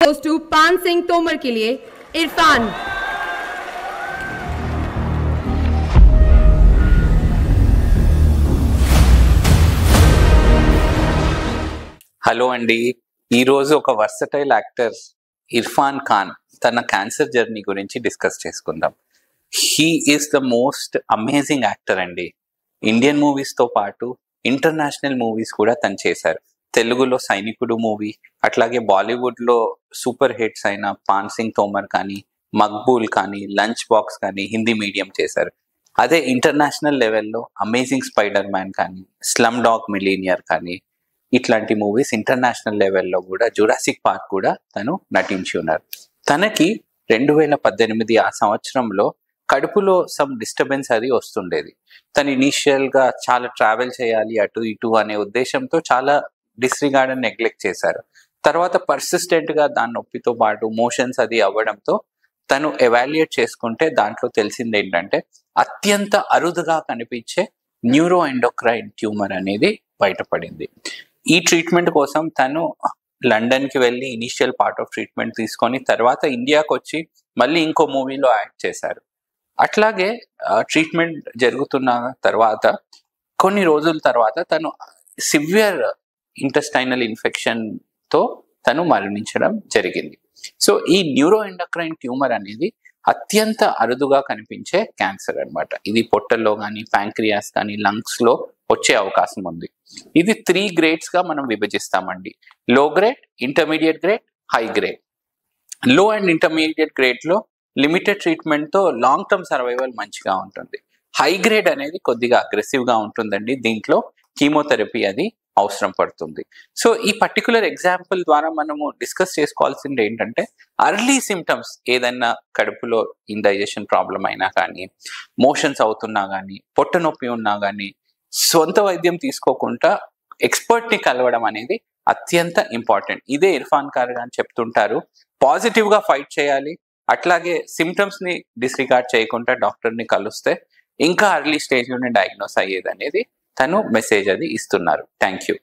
goes to पान सिंह तोमर के लिए इरफान। హలో అండి, ఈరోజు ఒక వర్సటైల్ యాక్టర్ ఇర్ఫాన్ ఖాన్ తన క్యాన్సర్ జర్నీ గురించి డిస్కస్ చేసుకుందాం. He is the most amazing actor అండి. ఇండియన్ మూవీస్తో పాటు ఇంటర్నేషనల్ మూవీస్ కూడా తను చేశారు. తెలుగులో సైనికుడు మూవీ, అట్లాగే బాలీవుడ్లో సూపర్ హిట్స్ అయిన పాన్ సింగ్ తోమర్ కానీ, మక్బూల్ కానీ, లంచ్ బాక్స్ కానీ హిందీ మీడియం చేశారు. అదే ఇంటర్నేషనల్ లెవెల్లో అమేజింగ్ స్పైడర్ మ్యాన్ కానీ, స్లమ్ డాగ్ మిలీనియర్ కానీ, ఇట్లాంటి మూవీస్ ఇంటర్నేషనల్ లెవెల్లో కూడా, జురాసిక్ పార్క్ కూడా తను నటించి ఉన్నారు. తనకి 2018 ఆ సంవత్సరంలో కడుపులో సమ్ డిస్టర్బెన్స్ అది వస్తుండేది. తను ఇనీషియల్గా చాలా ట్రావెల్ చేయాలి అటు ఇటు అనే ఉద్దేశంతో చాలా డిస్రిగార్డ్ అండ్ నెగ్లెక్ట్ చేశారు. తర్వాత పర్సిస్టెంట్గా దాని నొప్పితో పాటు మోషన్స్ అది అవ్వడంతో తను ఎవాల్యుయేట్ చేసుకుంటే దాంట్లో తెలిసింది ఏంటంటే అత్యంత అరుదుగా కనిపించే న్యూరో ఎండోక్రైన్ ట్యూమర్ అనేది బయటపడింది. ఈ ట్రీట్మెంట్ కోసం తను లండన్కి వెళ్ళి ఇనీషియల్ పార్ట్ ఆఫ్ ట్రీట్మెంట్ తీసుకొని తర్వాత ఇండియాకి వచ్చి మళ్ళీ ఇంకో మూవీలో యాక్ట్ చేశారు. అట్లాగే ట్రీట్మెంట్ జరుగుతున్న తర్వాత కొన్ని రోజుల తర్వాత తను సివియర్ ఇంటెస్టైనల్ ఇన్ఫెక్షన్తో తను మరణించడం జరిగింది. సో ఈ న్యూరో ఎండోక్రైన్ ట్యూమర్ అనేది అత్యంత అరుదుగా కనిపించే క్యాన్సర్ అన్నమాట. ఇది పొట్టల్లో కానీ, ప్యాంక్రియాస్ కానీ, లంగ్స్లో వచ్చే అవకాశం ఉంది. ఇది 3 గ్రేడ్స్గా మనం విభజిస్తామండి. Low grade, intermediate grade, high grade. Low and intermediate గ్రేడ్లో లిమిటెడ్ ట్రీట్మెంట్తో లాంగ్ టర్మ్ సర్వైవల్ మంచిగా ఉంటుంది. హై గ్రేడ్ అనేది కొద్దిగా అగ్రెసివ్గా ఉంటుందండి. దీంట్లో కీమోథెరపీ అది అవసరం పడుతుంది. సో ఈ పర్టికులర్ ఎగ్జాంపుల్ ద్వారా మనము డిస్కస్ చేసుకోవాల్సింది ఏంటంటే అర్లీ సిమ్టమ్స్ ఏదైనా కడుపులో ఇండైజెషన్ ప్రాబ్లం అయినా కానీ, మోషన్స్ అవుతున్నా కానీ, పొట్ట నొప్పి ఉన్నా కానీ సొంత వైద్యం తీసుకోకుండా ఎక్స్పర్ట్ని కలవడం అనేది అత్యంత ఇంపార్టెంట్. ఇదే ఇర్ఫాన్ ఖాన్ అని చెప్తుంటారు. పాజిటివ్గా ఫైట్ చేయాలి, అట్లాగే సిమ్టమ్స్ని డిస్రిగార్డ్ చేయకుండా డాక్టర్ని కలిస్తే ఇంకా అర్లీ స్టేజ్లోనే డయాగ్నోస్ అయ్యేది అనేది తను మెసేజ్ అది ఇస్తున్నారు. Thank you.